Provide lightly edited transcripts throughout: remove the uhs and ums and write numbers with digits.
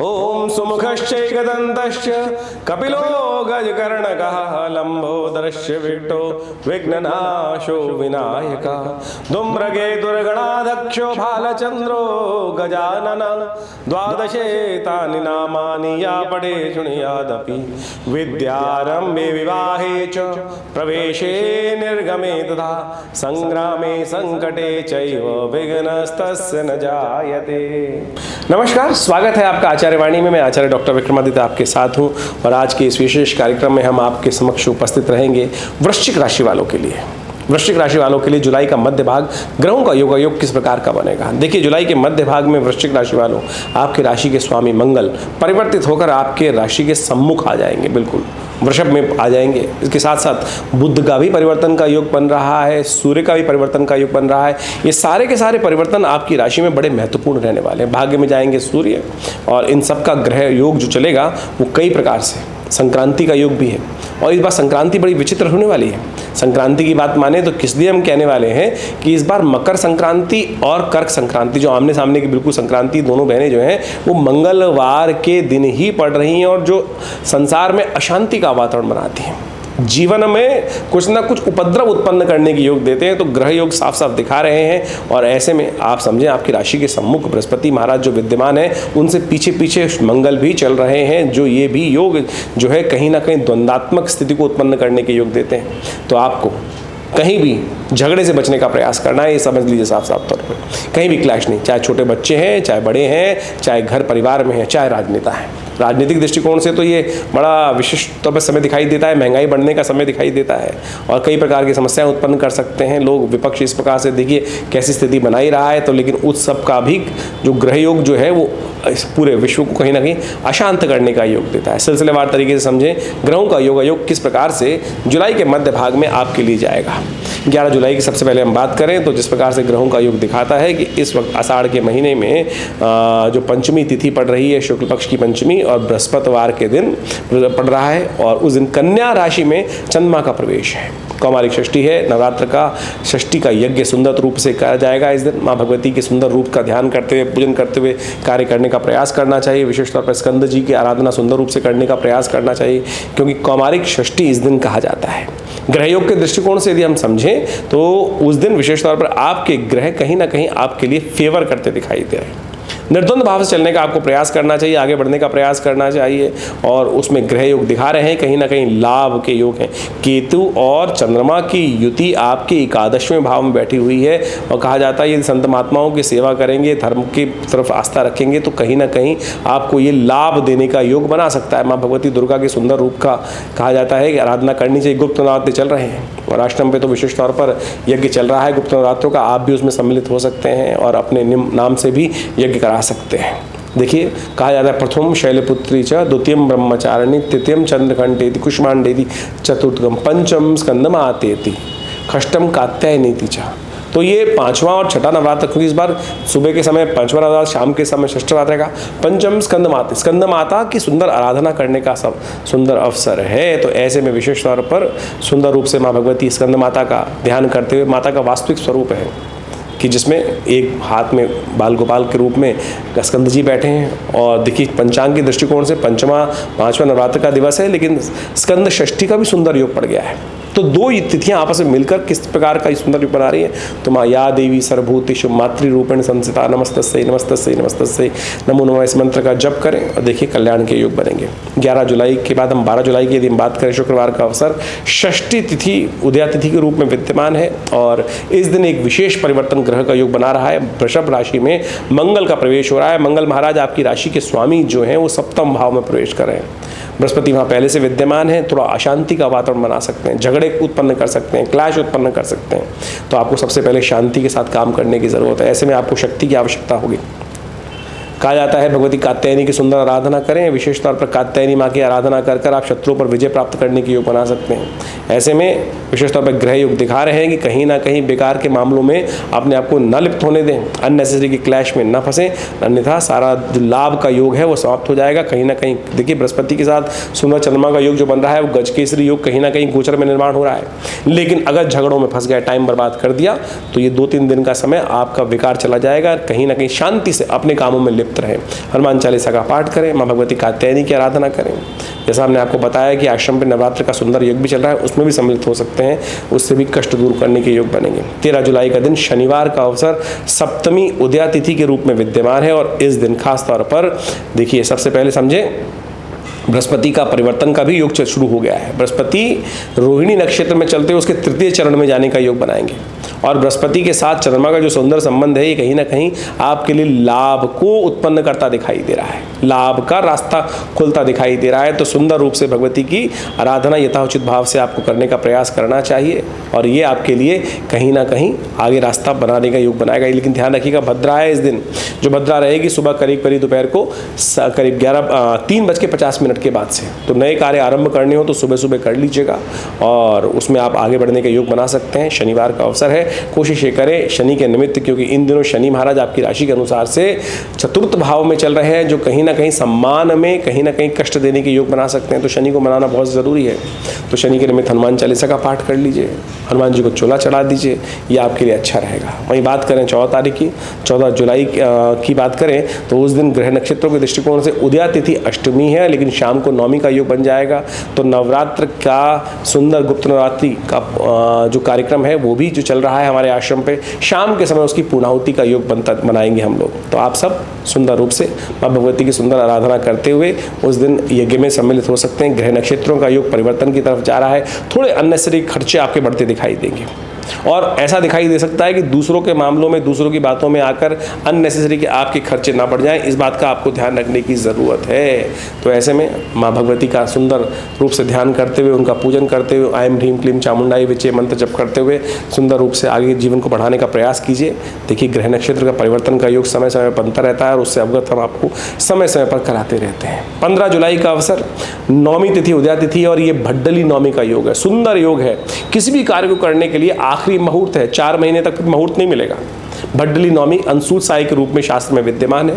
ओम सुमुखश्चैकदन्तश्च कपिलो गजकर्णकः लम्बोदरस्य विष्टो विघ्ननाशो विनायकः धूम्रकेतुर्गणाध्यक्षो भालचन्द्रो गजानन द्वादशेतानि नामानि या पठे शृणुयादपि विद्यारम्भे विवाहे च प्रवेशे निर्गमे तथा संग्रामे संकटे चैव विघ्नस्तस्य न जायते। नमस्कार, स्वागत है आपका आचार्यवाणी में। मैं आचार्य डॉक्टर विक्रमादित्य आपके साथ हूं और आज के इस विशेष कार्यक्रम में हम आपके समक्ष उपस्थित रहेंगे वृश्चिक राशि वालों के लिए। वृश्चिक राशि वालों के लिए जुलाई का मध्य भाग ग्रहों का योग किस प्रकार का बनेगा। देखिए, जुलाई के मध्य भाग में वृश्चिक राशि वालों आपके राशि के स्वामी मंगल परिवर्तित होकर आपके राशि के सम्मुख आ जाएंगे, बिल्कुल वृषभ में आ जाएंगे। इसके साथ साथ बुध का भी परिवर्तन का योग बन रहा है, सूर्य का भी परिवर्तन का योग बन रहा है। ये सारे के सारे परिवर्तन आपकी राशि में बड़े महत्वपूर्ण रहने वाले हैं। भाग्य में जाएंगे सूर्य, और इन सब का ग्रह योग जो चलेगा वो कई प्रकार से, संक्रांति का योग भी है। और इस बार संक्रांति बड़ी विचित्र होने वाली है। संक्रांति की बात माने तो किस लिए हम कहने वाले हैं कि इस बार मकर संक्रांति और कर्क संक्रांति, जो आमने सामने की बिल्कुल संक्रांति, दोनों बहनें जो हैं वो मंगलवार के दिन ही पड़ रही हैं, और जो संसार में अशांति का वातावरण बनाती हैं, जीवन में कुछ ना कुछ उपद्रव उत्पन्न करने की योग देते हैं। तो ग्रह योग साफ साफ दिखा रहे हैं। और ऐसे में आप समझें, आपकी राशि के सम्मुख बृहस्पति महाराज जो विद्यमान है, उनसे पीछे पीछे मंगल भी चल रहे हैं, जो ये भी योग जो है कहीं ना कहीं द्वंद्वात्मक स्थिति को उत्पन्न करने के योग देते हैं। तो आपको कहीं भी झगड़े से बचने का प्रयास करना है, ये समझ लीजिए साफ साफ तौर पर। कहीं भी क्लैश नहीं, चाहे छोटे बच्चे हैं, चाहे बड़े हैं, चाहे घर परिवार में हैं, चाहे राजनेता हैं। राजनीतिक दृष्टिकोण से तो ये बड़ा विशिष्ट तौर पर समय दिखाई देता है, महंगाई बढ़ने का समय दिखाई देता है, और कई प्रकार की समस्याएं उत्पन्न कर सकते हैं लोग। विपक्ष इस प्रकार से देखिए कैसी स्थिति बनाई रहा है। तो लेकिन उस सब का भी जो ग्रह योग जो है वो इस पूरे विश्व को कहीं ना कहीं अशांत करने का योग देता है। सिलसिलेवार तरीके से समझें ग्रहों का योग किस प्रकार से जुलाई के मध्य भाग में आपके लिए जाएगा। 11 जुलाई की सबसे पहले हम बात करें तो जिस प्रकार से ग्रहों का योग दिखाता है कि इस वक्त आषाढ़ के महीने में जो पंचमी तिथि पड़ रही है, शुक्ल पक्ष की पंचमी, और बृहस्पतिवार के दिन पड़ रहा है, और उस दिन कन्या राशि में चंद्रमा का प्रवेश है। कौमारिक षष्ठी है, नवरात्र का षष्ठी का यज्ञ सुंदर रूप से किया जाएगा। इस दिन माँ भगवती के सुंदर रूप का ध्यान करते हुए, पूजन करते हुए कार्य करने का प्रयास करना चाहिए। विशेष तौर पर स्कंद जी की आराधना सुंदर रूप से करने का प्रयास करना चाहिए, क्योंकि कौमारिक षष्ठी इस दिन कहा जाता है। ग्रह योग के दृष्टिकोण से यदि हम समझें तो उस दिन विशेष तौर पर आपके ग्रह कहीं ना कहीं आपके लिए फेवर करते दिखाई दे रहे हैं। निर्द्वंद भाव से चलने का आपको प्रयास करना चाहिए, आगे बढ़ने का प्रयास करना चाहिए। और उसमें ग्रह योग दिखा रहे हैं कहीं ना कहीं लाभ के योग हैं। केतु और चंद्रमा की युति आपके 11वें भाव में बैठी हुई है, और कहा जाता है यदि संत महात्माओं की सेवा करेंगे, धर्म की तरफ आस्था रखेंगे, तो कहीं ना कहीं आपको ये लाभ देने का योग बना सकता है। माँ भगवती दुर्गा के सुंदर रूप का कहा जाता है कि आराधना करनी चाहिए। गुप्त नवरात्र चल रहे हैं और आश्रम पे तो विशेष तौर पर यज्ञ चल रहा है गुप्त नवरात्रों का। आप भी उसमें सम्मिलित हो सकते हैं और अपने नाम से भी यज्ञ करा सकते हैं। देखिए, कहा जाता है प्रथम शैलपुत्री च, द्वितीयम ब्रह्मचारिणी, तृतीयम चंद्रघंटेति, कुष्मांडेति, चतुर्थम पंचम स्कंदमातेति, षष्ठम कात्यायनीति च। तो ये 5वां और छठा नवरात्र, क्योंकि इस बार सुबह के समय 5वां नवरात्र, शाम के समय षष्ठ नवरात्र का। पंचम स्कंद माता की सुंदर आराधना करने का सब सुंदर अवसर है। तो ऐसे में विशेष तौर पर सुंदर रूप से माँ भगवती स्कंद माता का ध्यान करते हुए, माता का वास्तविक स्वरूप है कि जिसमें एक हाथ में बाल गोपाल के रूप में स्कंद जी बैठे हैं। और देखिए, पंचांग के दृष्टिकोण से 5वां नवरात्र का दिवस है, लेकिन स्कंद षष्ठी का भी सुंदर योग पड़ गया है। तो दो तिथियां आपस में मिलकर किस प्रकार का सुंदर योग बना रही है। तो माँ या देवी सर्वभूतेषु मातृरूपेण संस्थिता नमस्तस्यै नमस्तस्यै नमस्तस्यै नमो नमः, इस मंत्र का जप करें और देखिए कल्याण के योग बनेंगे। 11 जुलाई के बाद हम 12 जुलाई की यदि हम बात करें, शुक्रवार का अवसर, षष्ठी तिथि उदया तिथि के रूप में विद्यमान है, और इस दिन एक विशेष परिवर्तन ग्रह का योग बना रहा है। वृषभ राशि में मंगल का प्रवेश हो रहा है। मंगल महाराज आपकी राशि के स्वामी जो हैं वो 7वें भाव में प्रवेश कर रहे हैं। बृहस्पति वहाँ पहले से विद्यमान है, थोड़ा अशांति का वातावरण बना सकते हैं, झगड़े उत्पन्न कर सकते हैं, क्लैश उत्पन्न कर सकते हैं। तो आपको सबसे पहले शांति के साथ काम करने की ज़रूरत है। ऐसे में आपको शक्ति की आवश्यकता होगी। कहा जाता है भगवती कात्यायनी की सुंदर आराधना करें। विशेष तौर पर कात्यायनी माँ की आराधना कर कर आप शत्रुओं पर विजय प्राप्त करने की योग बना सकते हैं। ऐसे में विशेष तौर पर ग्रह योग दिखा रहे हैं कि कहीं ना कहीं बेकार के मामलों में अपने आप को न लिप्त होने दें, अननेसेसरी की क्लैश में न फंसें, अन्यथा सारा जो लाभ का योग है वो समाप्त हो जाएगा। कहीं ना कहीं देखिए, बृहस्पति के साथ सुंदर चंद्रमा का योग जो बन रहा है वो गजकेसरी योग कहीं ना कहीं गोचर में निर्माण हो रहा है। लेकिन अगर झगड़ों में फंस गए, टाइम बर्बाद कर दिया, तो ये 2-3 दिन का समय आपका बेकार चला जाएगा। कहीं ना कहीं शांति से अपने कामों में लिप्त लिप्त रहें। हनुमान चालीसा का पाठ करें, माँ भगवती कात्यायनी की आराधना करें। जैसा हमने आपको बताया कि आश्रम पे नवरात्र का सुंदर योग भी चल रहा है, उसमें भी सम्मिलित हो सकते हैं, उससे भी कष्ट दूर करने के योग बनेंगे। 13 जुलाई का दिन शनिवार का अवसर सप्तमी उदया तिथि के रूप में विद्यमान है और इस दिन खास तौर पर देखिए, सबसे पहले समझे बृहस्पति का परिवर्तन का भी योग शुरू हो गया है। बृहस्पति रोहिणी नक्षत्र में चलते हुए उसके तृतीय चरण में जाने का योग बनाएंगे और बृहस्पति के साथ चंद्रमा का जो सुंदर संबंध है, ये कहीं ना कहीं आपके लिए लाभ को उत्पन्न करता दिखाई दे रहा है, लाभ का रास्ता खुलता दिखाई दे रहा है। तो सुंदर रूप से भगवती की आराधना यथाउचित भाव से आपको करने का प्रयास करना चाहिए और ये आपके लिए कहीं ना कहीं आगे रास्ता बनाने का योग बनाएगा। लेकिन ध्यान रखिएगा, भद्रा है इस दिन, जो भद्रा रहेगी सुबह करीब दोपहर को करीब 3:50 के बाद से। तो नए कार्य आरंभ करने हो तो सुबह सुबह कर लीजिएगा और उसमें आप आगे बढ़ने का योग बना सकते हैं। शनिवार का अवसर है, कोशिश ये करें शनि के निमित्त, क्योंकि इन दिनों शनि महाराज आपकी राशि के अनुसार से चतुर्थ भाव में चल रहे हैं, जो कहीं ना कहीं सम्मान में कहीं ना कहीं कष्ट देने के योग बना सकते हैं। तो शनि को मनाना बहुत ज़रूरी है। तो शनि के निमित्त हनुमान चालीसा का पाठ कर लीजिए, हनुमान जी को चोला चढ़ा दीजिए, ये आपके लिए अच्छा रहेगा। वहीं बात करें 14 तारीख की, 14 जुलाई की बात करें तो उस दिन ग्रह नक्षत्रों के दृष्टिकोण से उदया तिथि अष्टमी है, लेकिन शाम को नवमी का योग बन जाएगा। तो नवरात्र का सुंदर गुप्त नवरात्रि का जो कार्यक्रम है वो भी जो चल रहा है हमारे आश्रम पे, शाम के समय उसकी पूर्णाहुति का योग बनाएंगे हम लोग। तो आप सब सुंदर रूप से माँ भगवती की सुंदर आराधना करते हुए उस दिन यज्ञ में सम्मिलित हो सकते हैं। ग्रह नक्षत्रों का योग परिवर्तन की तरफ जा रहा है, थोड़े अननेसेसरी खर्चे आपके बढ़ते दिखाई देंगे और ऐसा दिखाई दे सकता है कि दूसरों के मामलों में, दूसरों की बातों में आकर अननेसेसरी के आपके खर्चे ना बढ़ जाएं, इस बात का आपको ध्यान रखने की ज़रूरत है। तो ऐसे में माँ भगवती का सुंदर रूप से ध्यान करते हुए, उनका पूजन करते हुए, ऐं ह्रीं क्लीं चामुंडाई विचे मंत्र जप करते हुए सुंदर रूप से आगे जीवन को बढ़ाने का प्रयास कीजिए। देखिए, ग्रह नक्षत्र का परिवर्तन का योग समय समय पर बनता रहता है और उससे अवगत हम आपको समय समय पर कराते रहते हैं। 15 जुलाई का अवसर नौमी तिथि उदया तिथि और ये भड्डली नौमी का योग है, सुंदर योग है। किसी भी कार्य को करने के लिए आखिरी मुहूर्त है, 4 महीने तक मुहूर्त नहीं मिलेगा। भड्डली नौमी अंशुल साई के रूप में शास्त्र में विद्यमान है।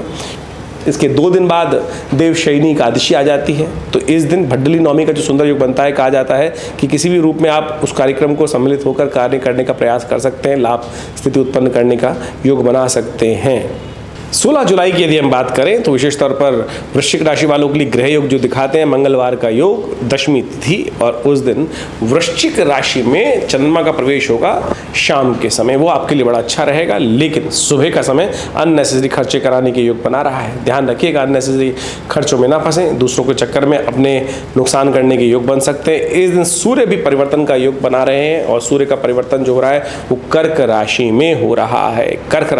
इसके 2 दिन बाद देवशयनी एकादशी आ जाती है। तो इस दिन भड्डली नौमी का जो सुंदर योग बनता है, कहा जाता है कि किसी भी रूप में आप उस कार्यक्रम को सम्मिलित होकर कार्य करने का प्रयास कर सकते हैं, लाभ स्थिति उत्पन्न करने का योग बना सकते हैं। 16 जुलाई की यदि हम बात करें तो विशेष तौर पर वृश्चिक राशि वालों के लिए ग्रह योग जो दिखाते हैं, मंगलवार का योग, दशमी तिथि और उस दिन वृश्चिक राशि में चंद्रमा का प्रवेश होगा शाम के समय, वो आपके लिए बड़ा अच्छा रहेगा। लेकिन सुबह का समय अननेसेसरी खर्चे कराने के योग बना रहा है, ध्यान रखिएगा, अननेसेसरी खर्चों में ना फंसें, दूसरों के चक्कर में अपने नुकसान करने के योग बन सकते हैं। इस दिन सूर्य भी परिवर्तन का योग बना रहे हैं और सूर्य का परिवर्तन जो हो रहा है वो कर्क राशि में हो रहा है। कर्क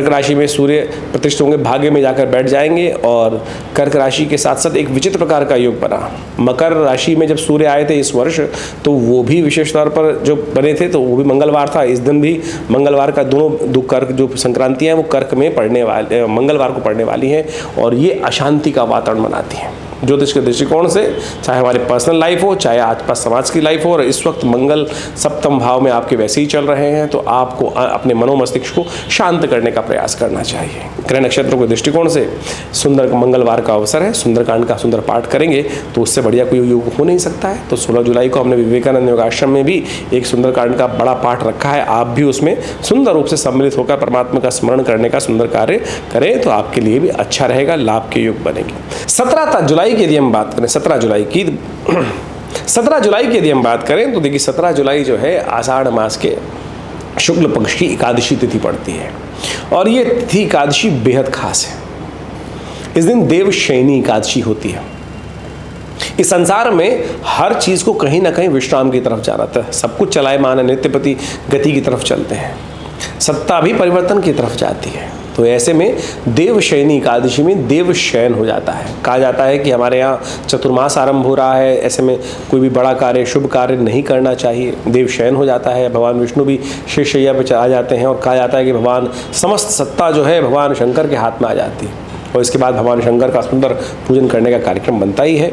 राशि में सूर्य प्रतिष्ठित होंगे, भाग्य में जाकर बैठ जाएंगे और कर्क राशि के साथ साथ एक विचित्र प्रकार का योग बना। मकर राशि में जब सूर्य आए थे इस वर्ष, तो वो भी विशेष तौर पर जो बने थे तो वो भी मंगलवार था। इस दिन भी मंगलवार का दो कर्क जो संक्रांतियां हैं वो कर्क में पड़ने वाले, मंगलवार को पड़ने वाली हैं और ये अशांति का वातावरण बनाती हैं। ज्योतिष के दृष्टिकोण से चाहे हमारे पर्सनल लाइफ हो, चाहे आसपास समाज की लाइफ हो, और इस वक्त मंगल सप्तम भाव में आपके वैसे ही चल रहे हैं, तो आपको अपने मनोमस्तिष्क को शांत करने का प्रयास करना चाहिए। ग्रह नक्षत्रों के दृष्टिकोण से सुंदर मंगलवार का अवसर है, सुंदरकांड का सुंदर पाठ करेंगे तो उससे बढ़िया कोई योग हो नहीं सकता है। तो 16 जुलाई को हमने विवेकानंद योगाश्रम में भी एक सुंदरकांड का बड़ा पाठ रखा है, आप भी उसमें सुंदर रूप से सम्मिलित होकर परमात्मा का स्मरण करने का सुंदर कार्य करें तो आपके लिए भी अच्छा रहेगा, लाभ के योग बनेंगे। 17 जुलाई की यदि हम बात करें, 17 जुलाई की यदि हम बात करें तो देखिए 17 जुलाई जो है आषाढ़ मास के शुक्ल पक्ष की एकादशी तिथि पड़ती है और ये तिथि एकादशी बेहद खास है। इस दिन देवशयनी एकादशी होती है। इस संसार में हर चीज को कहीं ना कहीं विश्राम की तरफ जाना था, सब कुछ चलायमान नित्यपति गति की तरफ चलते हैं, सत्ता भी परिवर्तन की तरफ जाती है। तो ऐसे में देवशयनी एकादशी में देव शयन हो जाता है। कहा जाता है कि हमारे यहाँ चतुर्मास आरंभ हो रहा है, ऐसे में कोई भी बड़ा कार्य, शुभ कार्य नहीं करना चाहिए। देव शयन हो जाता है, भगवान विष्णु भी शेषशैया पर चला जाते हैं और कहा जाता है कि भगवान समस्त सत्ता जो है भगवान शंकर के हाथ में आ जाती है और इसके बाद भगवान शंकर का सुंदर पूजन करने का कार्यक्रम बनता ही है।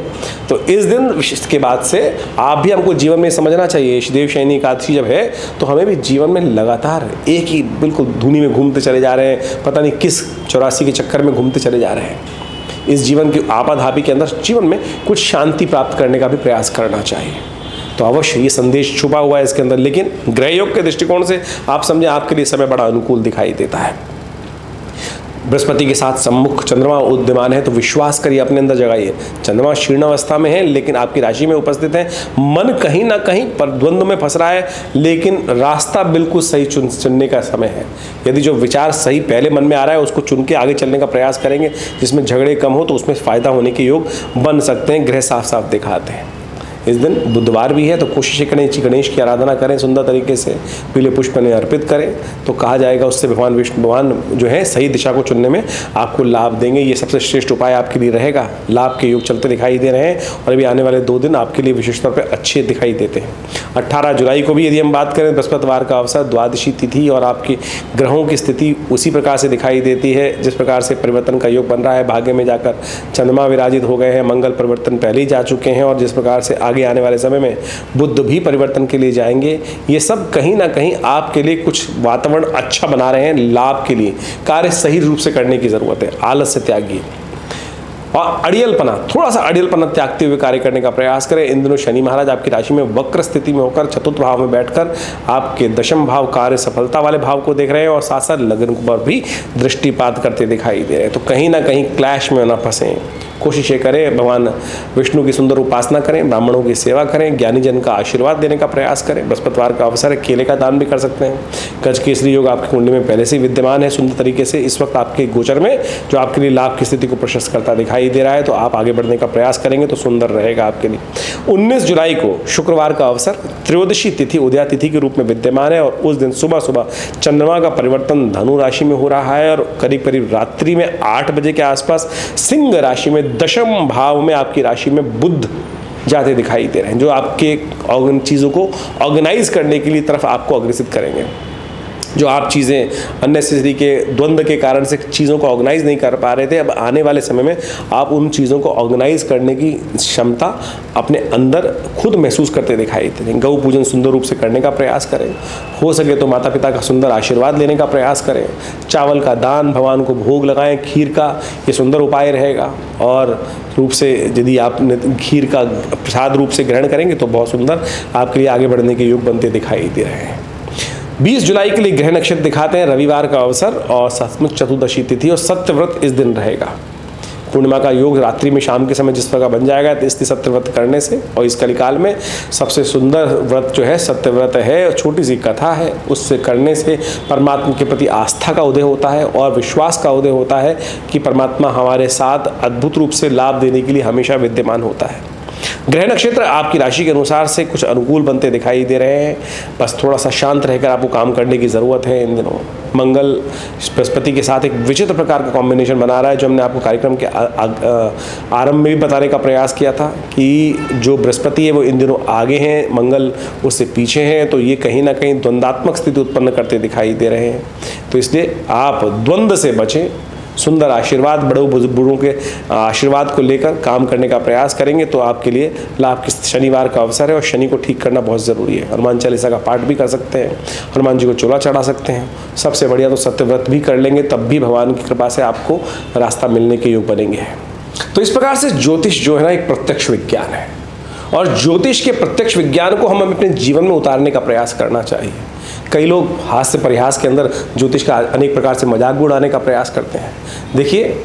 तो इस दिन के बाद से आप भी हमको जीवन में समझना चाहिए, देवशयनी एकादशी जब है तो हमें भी जीवन में लगातार एक ही बिल्कुल धुनी में घूमते चले जा रहे हैं, पता नहीं किस 84 के चक्कर में घूमते चले जा रहे हैं। इस जीवन की आपाधापी के अंदर जीवन में कुछ शांति प्राप्त करने का भी प्रयास करना चाहिए। तो अवश्य ये संदेश छुपा हुआ है इसके अंदर, लेकिन ग्रह योग के दृष्टिकोण से आप समझें आपके लिए समय बड़ा अनुकूल दिखाई देता है। बृहस्पति के साथ सम्मुख चंद्रमा उद्यमान है, तो विश्वास करिए, अपने अंदर जगाइए। चंद्रमा शीर्ण अवस्था में है लेकिन आपकी राशि में उपस्थित है। मन कहीं ना कहीं पर द्वंद्व में फंस रहा है, लेकिन रास्ता बिल्कुल सही चुनने का समय है। यदि जो विचार सही पहले मन में आ रहा है उसको चुन के आगे चलने का प्रयास करेंगे, जिसमें झगड़े कम हो, तो उसमें फायदा होने के योग बन सकते हैं। ग्रह साफ साफ दिखाते हैं। इस दिन बुधवार भी है, तो कोशिश करें गणेश की आराधना करें, सुंदर तरीके से पीले पुष्प ने अर्पित करें, तो कहा जाएगा उससे भगवान विष्णु भगवान जो है सही दिशा को चुनने में आपको लाभ देंगे। ये सबसे श्रेष्ठ उपाय आपके लिए रहेगा। लाभ के योग चलते दिखाई दे रहे हैं और अभी आने वाले 2 दिन आपके लिए विशेष तौर पर अच्छे दिखाई देते हैं। 18 जुलाई को भी यदि हम बात करें, बृहस्पतिवार का अवसर, द्वादशी तिथि और आपकी ग्रहों की स्थिति उसी प्रकार से दिखाई देती है जिस प्रकार से परिवर्तन का योग बन रहा है। भाग्य में जाकर चंद्रमा विराजित हो गए हैं, मंगल परिवर्तन पहले ही जा चुके हैं और जिस प्रकार से आगे आने वाले समय में बुध भी परिवर्तन के लिए जाएंगे। ये सब कहीं ना कहीं आपके लिए कुछ वातावरण अच्छा बना रहे हैं। लाभ के लिए कार्य सही रूप से करने की जरूरत है। आलस से त्यागिए और अड़ियलपना, थोड़ा सा अड़ियलपना त्यागते हुए कार्य करने का प्रयास करें। इन दिनों शनि महाराज आपकी राशि में वक्र स्थिति में होकर चतुर्थ भाव में बैठकर आपके दशम भाव कार्य सफलता वाले भाव को देख रहे हैं और साथ साथ लगन पर भी दृष्टिपात करते दिखाई दे रहे हैं। तो कहीं ना कहीं क्लैश में ना फंसें। कोशिश ये करें, भगवान विष्णु की सुंदर उपासना करें, ब्राह्मणों की सेवा करें, ज्ञानी जन का आशीर्वाद देने का प्रयास करें। बृहस्पतिवार का अवसर है, केले का दान भी कर सकते हैं। गज केसरी योग आपकी कुंडली में पहले से ही विद्यमान है सुंदर तरीके से। इस वक्त आपके गोचर में जो आपके लिए लाभ की स्थिति को प्रशस्त करता दिखाई दे रहा है, तो आप आगे बढ़ने का प्रयास करेंगे तो सुंदर रहेगा आपके लिए। 19 जुलाई को शुक्रवार का अवसर, त्रयोदशी तिथि उदया तिथि के रूप में विद्यमान है और उस दिन सुबह सुबह चंद्रमा का परिवर्तन धनु राशि में हो रहा है और करीब करीब रात्रि में 8 बजे के आसपास सिंह राशि में दशम भाव में आपकी राशि में बुध जाते दिखाई दे रहे हैं, जो आपके चीज़ों को ऑर्गेनाइज करने के लिए तरफ आपको अग्रसित करेंगे। जो आप चीज़ें अननेसेसरी के द्वंद्व के कारण से चीज़ों को ऑर्गेनाइज नहीं कर पा रहे थे, अब आने वाले समय में आप उन चीज़ों को ऑर्गेनाइज करने की क्षमता अपने अंदर खुद महसूस करते दिखाई दे रहे हैं। गौ पूजन सुंदर रूप से करने का प्रयास करें। हो सके तो माता पिता का सुंदर आशीर्वाद लेने का प्रयास करें। चावल का दान, भगवान को भोग लगाएं, खीर का ये सुंदर उपाय रहेगा। और रूप से यदि आप खीर का प्रसाद रूप से ग्रहण करेंगे तो बहुत सुंदर आपके लिए आगे बढ़ने के योग बनते दिखाई दे रहे हैं। 20 जुलाई के लिए ग्रह नक्षत्र दिखाते हैं, रविवार का अवसर और सचमुच चतुर्दशी तिथि और सत्यव्रत इस दिन रहेगा। पूर्णिमा का योग रात्रि में शाम के समय जिस प्रकार बन जाएगा तो इस सत्यव्रत करने से, और इस कलिकाल में सबसे सुंदर व्रत जो है सत्यव्रत है। छोटी सी कथा है, उससे करने से परमात्मा के प्रति आस्था का उदय होता है और विश्वास का उदय होता है कि परमात्मा हमारे साथ अद्भुत रूप से लाभ देने के लिए हमेशा विद्यमान होता है। ग्रह नक्षत्र आपकी राशि के अनुसार से कुछ अनुकूल बनते दिखाई दे रहे हैं, बस थोड़ा सा शांत रहकर आपको काम करने की ज़रूरत है इन दिनों। मंगल बृहस्पति के साथ एक विचित्र प्रकार का कॉम्बिनेशन बना रहा है, जो हमने आपको कार्यक्रम के आरंभ में भी बताने का प्रयास किया था कि जो बृहस्पति है वो इन दिनों आगे हैं, मंगल उससे पीछे हैं, तो ये कहीं ना कहीं द्वंद्वात्मक स्थिति उत्पन्न करते दिखाई दे रहे हैं। तो इसलिए आप द्वंद्व से बचें, सुंदर आशीर्वाद, बड़ों बुजुर्गों के आशीर्वाद को लेकर काम करने का प्रयास करेंगे तो आपके लिए लाभ के शनिवार का अवसर है और शनि को ठीक करना बहुत ज़रूरी है। हनुमान चालीसा का पाठ भी कर सकते हैं, हनुमान जी को चोला चढ़ा सकते हैं। सबसे बढ़िया तो सत्यव्रत भी कर लेंगे, तब भी भगवान की कृपा से आपको रास्ता मिलने के योग बनेंगे। तो इस प्रकार से ज्योतिष जो है ना एक प्रत्यक्ष विज्ञान है और ज्योतिष के प्रत्यक्ष विज्ञान को हम अपने जीवन में उतारने का प्रयास करना चाहिए। कई लोग हास्य परिहास के अंदर ज्योतिष का अनेक प्रकार से मजाक भी उड़ाने का प्रयास करते हैं। देखिए,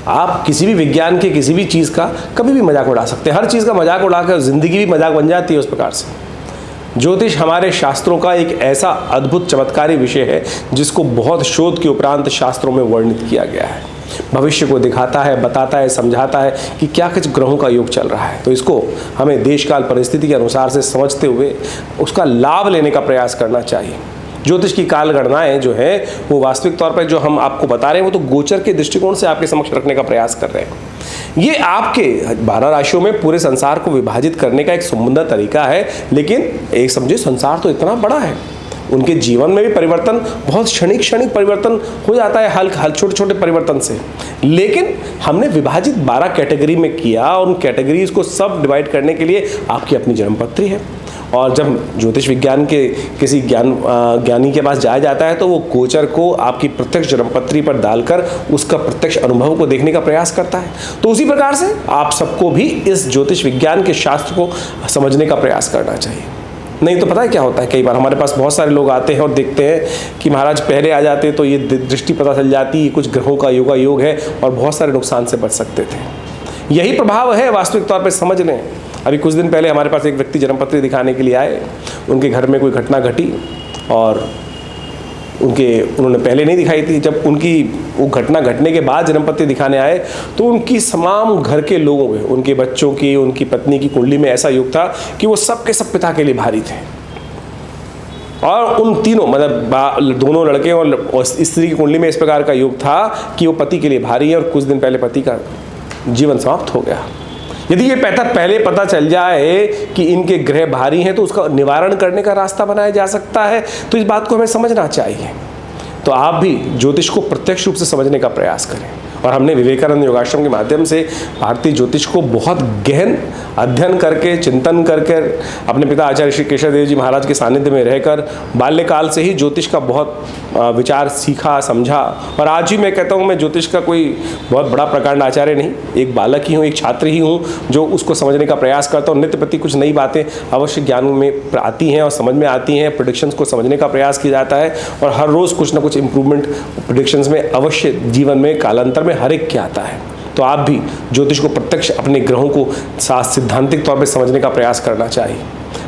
आप किसी भी विज्ञान के किसी भी चीज़ का कभी भी मजाक उड़ा सकते हैं। हर चीज़ का मजाक उड़ाकर ज़िंदगी भी मजाक बन जाती है उस प्रकार से। ज्योतिष हमारे शास्त्रों का एक ऐसा अद्भुत चमत्कारी विषय है जिसको बहुत शोध के उपरांत शास्त्रों में वर्णित किया गया है। भविष्य को दिखाता है, बताता है, समझाता है कि क्या कुछ ग्रहों का योग चल रहा है। तो इसको हमें देश काल परिस्थिति के अनुसार से समझते हुए उसका लाभ लेने का प्रयास करना चाहिए। ज्योतिष की काल गणनाएं जो है वो वास्तविक तौर पर जो हम आपको बता रहे हैं वो तो गोचर के दृष्टिकोण से आपके समक्ष रखने का प्रयास कर रहे हैं। ये आपके 12 राशियों में पूरे संसार को विभाजित करने का एक सुंदर तरीका है, लेकिन एक समझिए संसार तो इतना बड़ा है, उनके जीवन में भी परिवर्तन बहुत क्षणिक परिवर्तन हो जाता है, हल छोटे छोटे परिवर्तन से। लेकिन हमने विभाजित 12 कैटेगरी में किया और उन कैटेगरीज को सब डिवाइड करने के लिए आपकी अपनी जन्मपत्री है। और जब ज्योतिष विज्ञान के किसी ज्ञानी के पास जाया जाता है तो वो गोचर को आपकी प्रत्यक्ष जन्मपत्री पर डालकर उसका प्रत्यक्ष अनुभव को देखने का प्रयास करता है। तो उसी प्रकार से आप सबको भी इस ज्योतिष विज्ञान के शास्त्र को समझने का प्रयास करना चाहिए। नहीं तो पता है क्या होता है, कई बार हमारे पास बहुत सारे लोग आते हैं और देखते हैं कि महाराज पहले आ जाते तो ये दृष्टि पता चल जाती, कुछ ग्रहों का योगा योग है और बहुत सारे नुकसान से बच सकते थे। यही प्रभाव है वास्तविक तौर पर, समझ लें। अभी कुछ दिन पहले हमारे पास एक व्यक्ति जन्मपत्री दिखाने के लिए आए, उनके घर में कोई घटना घटी और उन्होंने पहले नहीं दिखाई थी। जब उनकी वो घटना घटने के बाद जन्मपत्री दिखाने आए तो उनकी तमाम घर के लोगों में, उनके बच्चों की, उनकी पत्नी की कुंडली में ऐसा योग था कि वो सब के सब पिता के लिए भारी थे। और उन तीनों मतलब दोनों लड़के और स्त्री की कुंडली में इस प्रकार का योग था कि वो पति के लिए भारी है और कुछ दिन पहले पति का जीवन समाप्त हो गया। यदि ये पहले पता चल जाए कि इनके ग्रह भारी हैं तो उसका निवारण करने का रास्ता बनाया जा सकता है। तो इस बात को हमें समझना चाहिए। तो आप भी ज्योतिष को प्रत्यक्ष रूप से समझने का प्रयास करें। और हमने विवेकानंद योगाश्रम के माध्यम से भारतीय ज्योतिष को बहुत गहन अध्ययन करके, चिंतन करके, अपने पिता आचार्य श्री केशव देव जी महाराज के सानिध्य में रहकर बाल्यकाल से ही ज्योतिष का बहुत विचार सीखा, समझा। और आज ही मैं कहता हूँ, मैं ज्योतिष का कोई बहुत बड़ा प्रकांड आचार्य नहीं, एक बालक ही हूँ, एक छात्र ही हूँ जो उसको समझने का प्रयास करता हूँ। नित्य प्रति कुछ नई बातें अवश्य ज्ञान में आती हैं और समझ में आती हैं। प्रेडिक्शंस को समझने का प्रयास किया जाता है और हर रोज़ कुछ ना कुछ इंप्रूवमेंट प्रेडिक्शंस में अवश्य जीवन में कालांतर में हर एक क्या आता है। तो आप भी ज्योतिष को प्रत्यक्ष अपने ग्रहों को सिद्धांतिक तौर पे समझने का प्रयास करना चाहिए।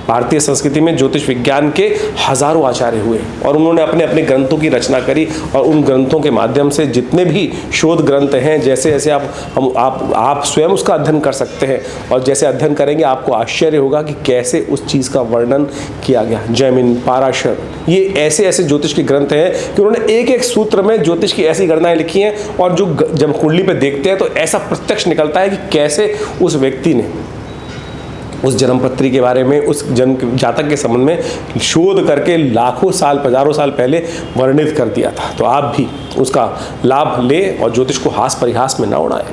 भारतीय संस्कृति में ज्योतिष विज्ञान के हजारों आचार्य हुए और उन्होंने अपने अपने ग्रंथों की रचना करी और उन ग्रंथों के माध्यम से जितने भी शोध ग्रंथ हैं, जैसे जैसे आप स्वयं उसका अध्ययन कर सकते हैं और जैसे अध्ययन करेंगे आपको आश्चर्य होगा कि कैसे उस चीज़ का वर्णन किया गया। जैमिन, पाराशर, ये ऐसे ऐसे ज्योतिष के ग्रंथ हैं कि उन्होंने एक एक सूत्र में ज्योतिष की ऐसी गणनाएं लिखी हैं और जो जब कुंडली पे देखते हैं तो ऐसा प्रत्यक्ष निकलता है कि कैसे उस व्यक्ति ने उस जन्मपत्री के बारे में, उस जन्म जातक के संबंध में शोध करके लाखों साल, हजारों साल पहले वर्णित कर दिया था। तो आप भी उसका लाभ लें और ज्योतिष को हास परिहास में न उड़ाएं।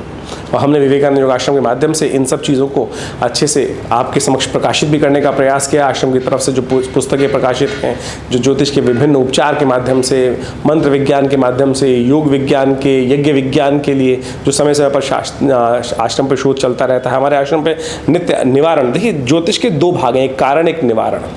और हमने विवेकानंद योगाश्रम के माध्यम से इन सब चीज़ों को अच्छे से आपके समक्ष प्रकाशित भी करने का प्रयास किया। आश्रम की तरफ से जो पुस्तकें प्रकाशित हैं, जो ज्योतिष के विभिन्न उपचार के माध्यम से, मंत्र विज्ञान के माध्यम से, योग विज्ञान के, यज्ञ विज्ञान के लिए जो समय समय पर आश्रम पर शोध चलता रहता है। हमारे आश्रम पे नित्य निवारण, देखिए ज्योतिष के दो भाग हैं, एक कारण, एक निवारण।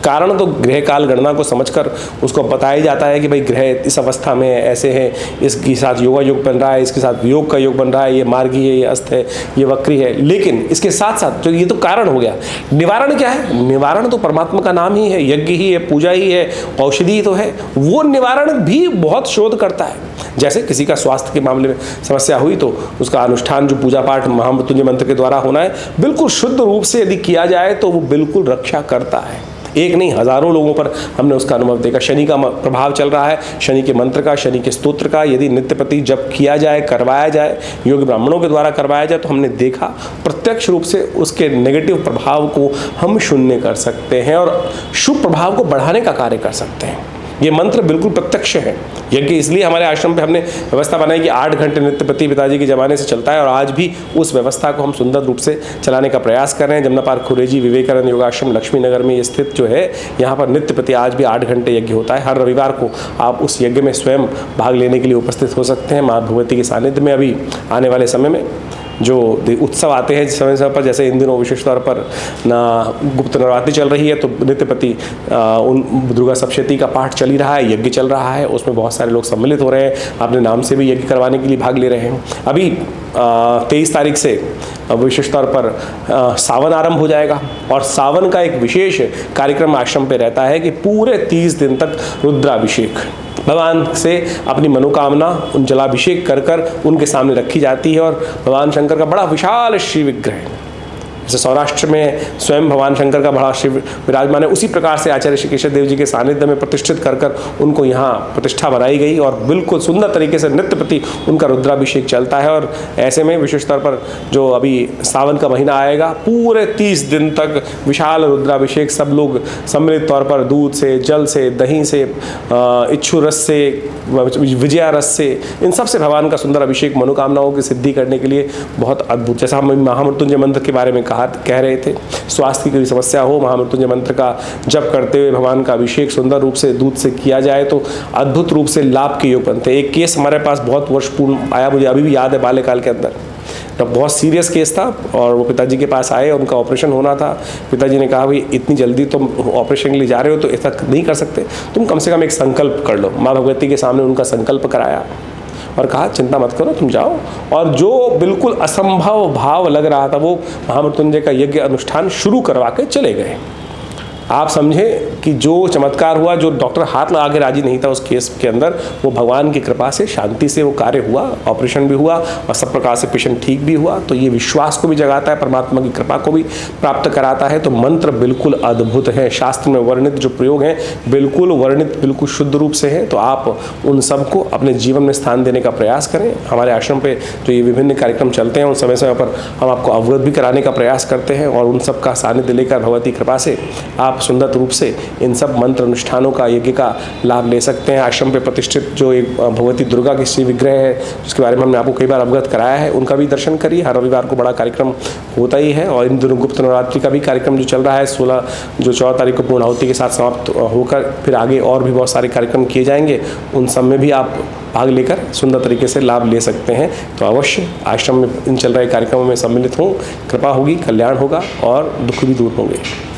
कारण तो ग्रह काल गणना को समझकर उसको बताया जाता है कि भाई ग्रह इस अवस्था में ऐसे हैं, इसके साथ योगा योग बन रहा है, इसके साथ योग का योग बन रहा है, ये मार्गी है, ये अस्त है, ये वक्री है। लेकिन इसके साथ साथ जो ये तो कारण हो गया, निवारण क्या है? निवारण तो परमात्मा का नाम ही है, यज्ञ ही है, पूजा ही है, औषधि ही तो है। वो निवारण भी बहुत शोध करता है। जैसे किसी का स्वास्थ्य के मामले में समस्या हुई तो उसका अनुष्ठान जो पूजा पाठ महामृत्युंजय मंत्र के द्वारा होना है, बिल्कुल शुद्ध रूप से यदि किया जाए तो वो बिल्कुल रक्षा करता है। एक नहीं, हजारों लोगों पर हमने उसका अनुभव देखा। शनि का प्रभाव चल रहा है, शनि के मंत्र का, शनि के स्तोत्र का यदि नित्य प्रति जप किया जाए, करवाया जाए, योगी ब्राह्मणों के द्वारा करवाया जाए, तो हमने देखा प्रत्यक्ष रूप से उसके नेगेटिव प्रभाव को हम शून्य कर सकते हैं और शुभ प्रभाव को बढ़ाने का कार्य कर सकते हैं। ये मंत्र बिल्कुल प्रत्यक्ष है। यज्ञ इसलिए हमारे आश्रम पे हमने व्यवस्था बनाई कि 8 घंटे नित्य प्रति पिताजी के ज़माने से चलता है और आज भी उस व्यवस्था को हम सुंदर रूप से चलाने का प्रयास कर रहे हैं। जमुना पार्क खुरेजी विवेकानंद योगाश्रम लक्ष्मी नगर में ये स्थित जो है, यहाँ पर नित्य प्रति आज भी 8 घंटे यज्ञ होता है। हर रविवार को आप उस यज्ञ में स्वयं भाग लेने के लिए उपस्थित हो सकते हैं। माँ भगवती के सानिध्य में अभी आने वाले समय में जो उत्सव आते हैं समय समय पर, जैसे इन दिनों विशेष तौर पर गुप्त नवरात्रि चल रही है तो नित्य प्रति उन दुर्गा सप्तशती का पाठ चल ही रहा है, यज्ञ चल रहा है, उसमें बहुत सारे लोग सम्मिलित हो रहे हैं, अपने नाम से भी यज्ञ करवाने के लिए भाग ले रहे हैं। अभी 23 तारीख से विशेष तौर पर सावन आरंभ हो जाएगा और सावन का एक विशेष कार्यक्रम आश्रम पे रहता है कि पूरे 30 दिन तक रुद्राभिषेक भगवान से अपनी मनोकामना उन जलाभिषेक कर कर उनके सामने रखी जाती है और भगवान शंकर का बड़ा विशाल श्री विग्रह, जैसे सौराष्ट्र में स्वयं भगवान शंकर का बड़ा शिव विराजमान है, उसी प्रकार से आचार्य श्री केशव देव जी के सानिध्य में प्रतिष्ठित कर कर उनको यहाँ प्रतिष्ठा बनाई गई और बिल्कुल सुंदर तरीके से नित्य प्रति उनका रुद्राभिषेक चलता है। और ऐसे में विशेष तौर पर जो अभी सावन का महीना आएगा, पूरे 30 दिन तक विशाल रुद्राभिषेक, सब लोग सम्मिलित तौर पर दूध से, जल से, दही से, इच्छु रस से, विजया रस से, इन सब से भगवान का सुंदर अभिषेक मनोकामनाओं की सिद्धि करने के लिए बहुत अद्भुत। जैसा हम महामृत्युंजय मंत्र के बारे में कह रहे थे, स्वास्थ्य की कोई समस्या हो, महामृत्युंजय मंत्र का जप करते हुए भगवान का अभिषेक सुंदर रूप से दूध से किया जाए तो अद्भुत रूप से लाभ के योग बनते हैं। एक केस हमारे पास बहुत वर्ष पूर्व आया, मुझे अभी भी याद है, बाल्यकाल के अंदर बहुत सीरियस केस था और वो पिताजी के पास आए, उनका ऑपरेशन होना था। पिताजी ने कहा भाई इतनी जल्दी तुम ऑपरेशन के लिए जा रहे हो तो ऐसा नहीं कर सकते, तुम कम से कम एक संकल्प कर लो। माँ भगवती के सामने उनका संकल्प कराया और कहा चिंता मत करो, तुम जाओ। और जो बिल्कुल असंभव भाव लग रहा था वो महामृत्युंजय का यज्ञ अनुष्ठान शुरू करवा के चले गए। आप समझें कि जो चमत्कार हुआ, जो डॉक्टर हाथ लगा के राजी नहीं था उस केस के अंदर, वो भगवान की कृपा से शांति से वो कार्य हुआ, ऑपरेशन भी हुआ और सब प्रकार से पेशेंट ठीक भी हुआ। तो ये विश्वास को भी जगाता है, परमात्मा की कृपा को भी प्राप्त कराता है। तो मंत्र बिल्कुल अद्भुत है, शास्त्र में वर्णित जो प्रयोग हैं बिल्कुल वर्णित, बिल्कुल शुद्ध रूप से हैं। तो आप उन सबको अपने जीवन में स्थान देने का प्रयास करें। हमारे आश्रम पे जो ये विभिन्न कार्यक्रम चलते हैं उन समय समय पर हम आपको अवगत भी कराने का प्रयास करते हैं और उन सब का सानिध्य लेकर भगवती कृपा से आप सुंदर रूप से इन सब मंत्र अनुष्ठानों का, यज्ञ का लाभ ले सकते हैं। आश्रम पे प्रतिष्ठित जो एक भगवती दुर्गा की श्री विग्रह है जिसके बारे में हमने आपको कई बार अवगत कराया है, उनका भी दर्शन करिए। हर रविवार को बड़ा कार्यक्रम होता ही है और इन दिनों गुप्त नवरात्रि का भी कार्यक्रम जो चल रहा है 14 तारीख को पूर्णाहुति के साथ समाप्त होकर फिर आगे और भी बहुत सारे कार्यक्रम किए जाएंगे। उन सब में भी आप भाग लेकर सुंदर तरीके से लाभ ले सकते हैं। तो अवश्य आश्रम में इन चल रहे कार्यक्रमों में सम्मिलित हों, कृपा होगी, कल्याण होगा और दुख भी दूर होंगे।